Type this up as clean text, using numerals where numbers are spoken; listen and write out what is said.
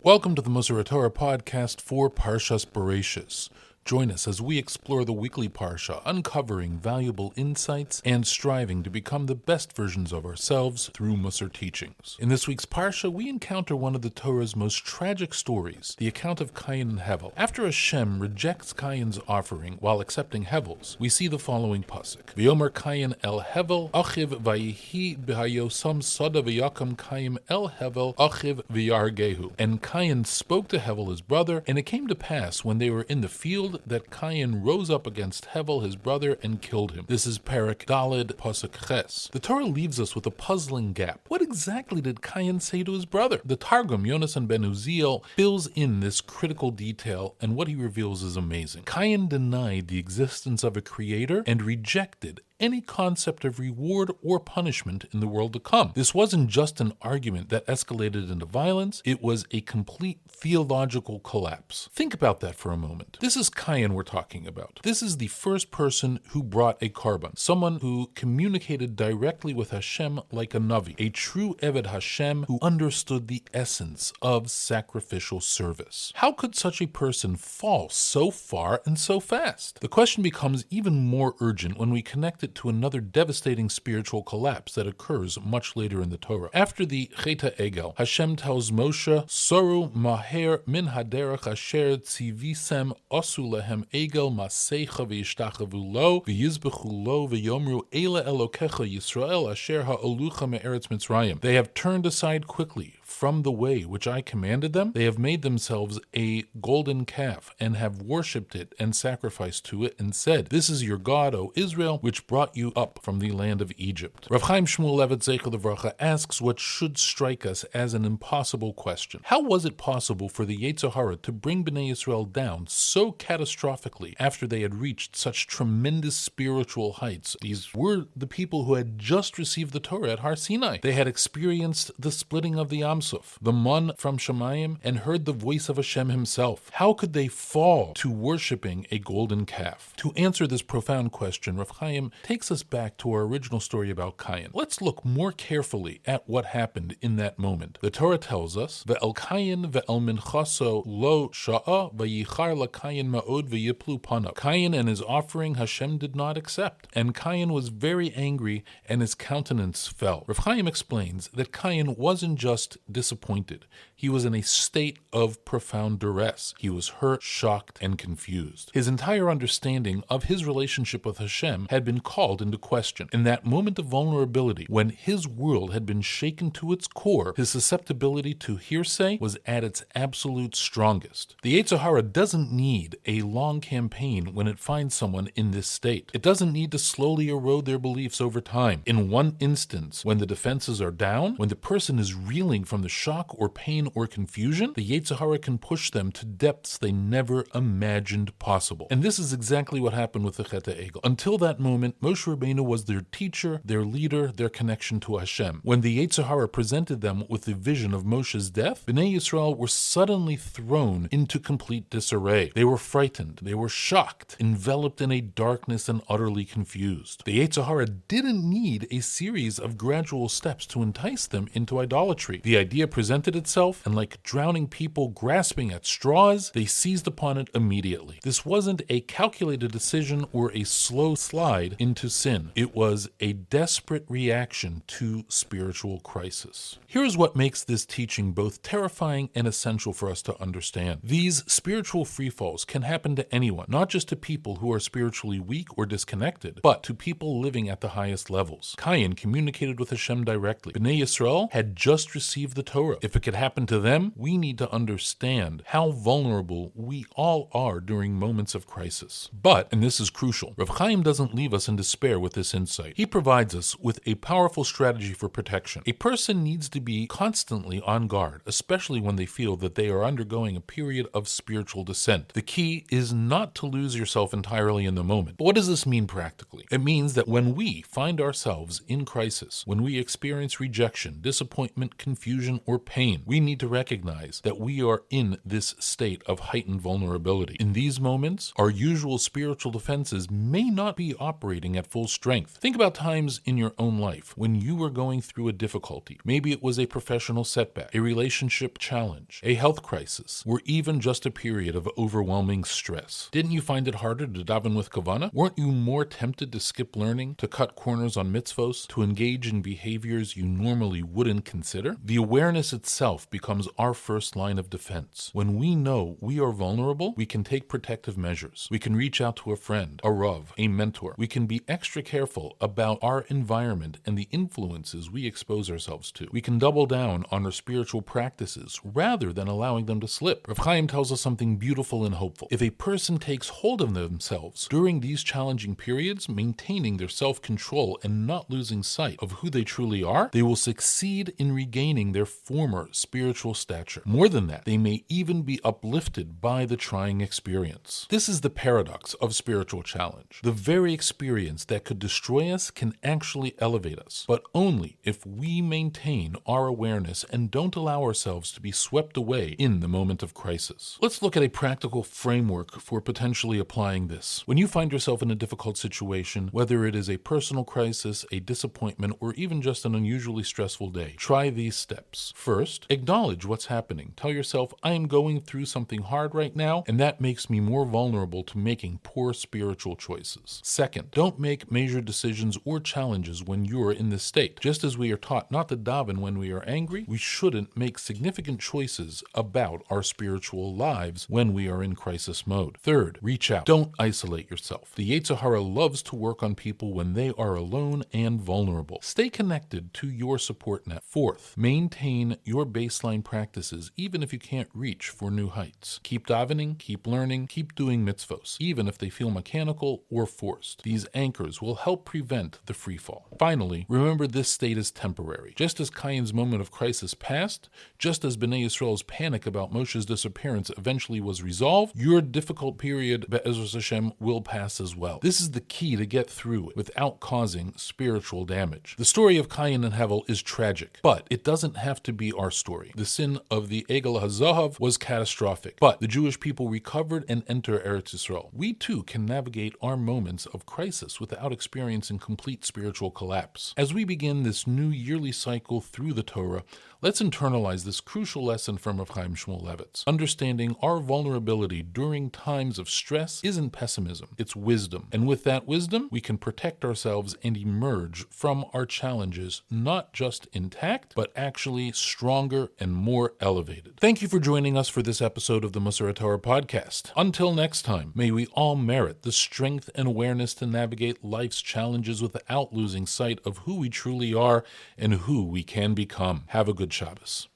Welcome to the Moshe Torah podcast for Parshas Berashis. Join us as we explore the weekly Parsha, uncovering valuable insights and striving to become the best versions of ourselves through Musar teachings. In this week's Parsha, we encounter one of the Torah's most tragic stories, the account of Kayin and Hevel. After Hashem rejects Kayin's offering while accepting Hevel's, we see the following pasuk: V'yomer Kayin el Hevel, achiv vayihi b'hayosam soda v'yakam Kayin el Hevel, achiv v'yargehu. And Kayin spoke to Hevel his brother, and it came to pass when they were in the field that Kayin rose up against Hevel his brother and killed him. This is Perek Daled Pasuk Ches. The Torah leaves us with a puzzling gap. What exactly did Kayin say to his brother? The Targum, Yonasan ben Uziel, fills in this critical detail, and what he reveals is amazing. Kayin denied the existence of a creator and rejected any concept of reward or punishment in the world to come. This wasn't just an argument that escalated into violence, it was a complete theological collapse. Think about that for a moment. This is Kayin we're talking about. This is the first person who brought a korban, someone who communicated directly with Hashem like a Navi, a true Eved Hashem who understood the essence of sacrificial service. How could such a person fall so far and so fast? The question becomes even more urgent when we connect it to another devastating spiritual collapse that occurs much later in the Torah. After the Cheta Egel, Hashem tells Moshe, Soru maher min haderech asher tzivisem osu lehem egel masecha v'yishtachavu lo v'yizbechu lo v'yomru eila elokecha Yisrael asher ha'olucha me'eretz Mitzrayim. They have turned aside quickly from the way which I commanded them. They have made themselves a golden calf and have worshipped it and sacrificed to it and said, This is your God, O Israel, which brought you up from the land of Egypt. Rav Chaim Shmuelevitz asks what should strike us as an impossible question. How was it possible for the Yetzer Hara to bring Bnei Yisrael down so catastrophically after they had reached such tremendous spiritual heights? These were the people who had just received the Torah at Har Sinai. They had experienced the splitting of the Am Suf, the Mon from Shemayim, and heard the voice of Hashem himself. How could they fall to worshiping a golden calf? To answer this profound question, Rav Chaim takes us back to our original story about Kayin. Let's look more carefully at what happened in that moment. The Torah tells us, Ve'el Kayin ve'el minchaso lo sha'a v'yichar la Kayin ma'od v'yiplu panav. Kayin and his offering Hashem did not accept, and Kayin was very angry and his countenance fell. Rav Chaim explains that Kayin wasn't just disappointed. He was in a state of profound duress. He was hurt, shocked, and confused. His entire understanding of his relationship with Hashem had been called into question. In that moment of vulnerability, when his world had been shaken to its core, his susceptibility to hearsay was at its absolute strongest. The Yetzer Hara doesn't need a long campaign when it finds someone in this state. It doesn't need to slowly erode their beliefs over time. In one instance, when the defenses are down, when the person is reeling from the shock or pain or confusion, the Yetzer Hara can push them to depths they never imagined possible. And this is exactly what happened with the Cheta Egel. Until that moment, Moshe Rabbeinu was their teacher, their leader, their connection to Hashem. When the Yetzer Hara presented them with the vision of Moshe's death, Bnei Yisrael were suddenly thrown into complete disarray. They were frightened, they were shocked, enveloped in a darkness and utterly confused. The Yetzer Hara didn't need a series of gradual steps to entice them into idolatry. The idea presented itself, and like drowning people grasping at straws, they seized upon it immediately. This wasn't a calculated decision or a slow slide into sin. It was a desperate reaction to spiritual crisis. Here's what makes this teaching both terrifying and essential for us to understand. These spiritual freefalls can happen to anyone, not just to people who are spiritually weak or disconnected, but to people living at the highest levels. Kayin communicated with Hashem directly. Bnei Yisrael had just received the Torah. If it could happen to them, we need to understand how vulnerable we all are during moments of crisis. But, and this is crucial, Rav Chaim doesn't leave us in despair with this insight. He provides us with a powerful strategy for protection. A person needs to be constantly on guard, especially when they feel that they are undergoing a period of spiritual descent. The key is not to lose yourself entirely in the moment. But what does this mean practically? It means that when we find ourselves in crisis, when we experience rejection, disappointment, confusion, confusion, or pain, we need to recognize that we are in this state of heightened vulnerability. In these moments, our usual spiritual defenses may not be operating at full strength. Think about times in your own life when you were going through a difficulty. Maybe it was a professional setback, a relationship challenge, a health crisis, or even just a period of overwhelming stress. Didn't you find it harder to daven with kavana? Weren't you more tempted to skip learning, to cut corners on mitzvos, to engage in behaviors you normally wouldn't consider? The awareness itself becomes our first line of defense. When we know we are vulnerable, we can take protective measures. We can reach out to a friend, a Rav, a mentor. We can be extra careful about our environment and the influences we expose ourselves to. We can double down on our spiritual practices rather than allowing them to slip. Rav Chaim tells us something beautiful and hopeful. If a person takes hold of themselves during these challenging periods, maintaining their self-control and not losing sight of who they truly are, they will succeed in regaining their former spiritual stature. More than that, they may even be uplifted by the trying experience. This is the paradox of spiritual challenge. The very experience that could destroy us can actually elevate us, but only if we maintain our awareness and don't allow ourselves to be swept away in the moment of crisis. Let's look at a practical framework for potentially applying this. When you find yourself in a difficult situation, whether it is a personal crisis, a disappointment, or even just an unusually stressful day, try these steps. First, acknowledge what's happening. Tell yourself, I am going through something hard right now, and that makes me more vulnerable to making poor spiritual choices. Second, don't make major decisions or challenges when you're in this state. Just as we are taught not to daven when we are angry, we shouldn't make significant choices about our spiritual lives when we are in crisis mode. Third, reach out. Don't isolate yourself. The Yetzer Hara loves to work on people when they are alone and vulnerable. Stay connected to your support net. Fourth, maintain your baseline practices even if you can't reach for new heights. Keep davening, keep learning, keep doing mitzvos, even if they feel mechanical or forced. These anchors will help prevent the free fall. Finally, remember this state is temporary. Just as Kayin's moment of crisis passed, just as Bnei Yisrael's panic about Moshe's disappearance eventually was resolved, your difficult period, Be'ezras Hashem, will pass as well. This is the key to get through it without causing spiritual damage. The story of Kayin and Hevel is tragic, but it doesn't have to be our story. The sin of the Egel HaZahav was catastrophic, but the Jewish people recovered and entered Eretz Yisrael. We too can navigate our moments of crisis without experiencing complete spiritual collapse. As we begin this new yearly cycle through the Torah, let's internalize this crucial lesson from Rav Chaim Shmuelevitz. Understanding our vulnerability during times of stress isn't pessimism, it's wisdom. And with that wisdom, we can protect ourselves and emerge from our challenges not just intact, but actually stronger and more elevated. Thank you for joining us for this episode of the Musar Torah podcast. Until next time, may we all merit the strength and awareness to navigate life's challenges without losing sight of who we truly are and who we can become. Have a good Shabbos.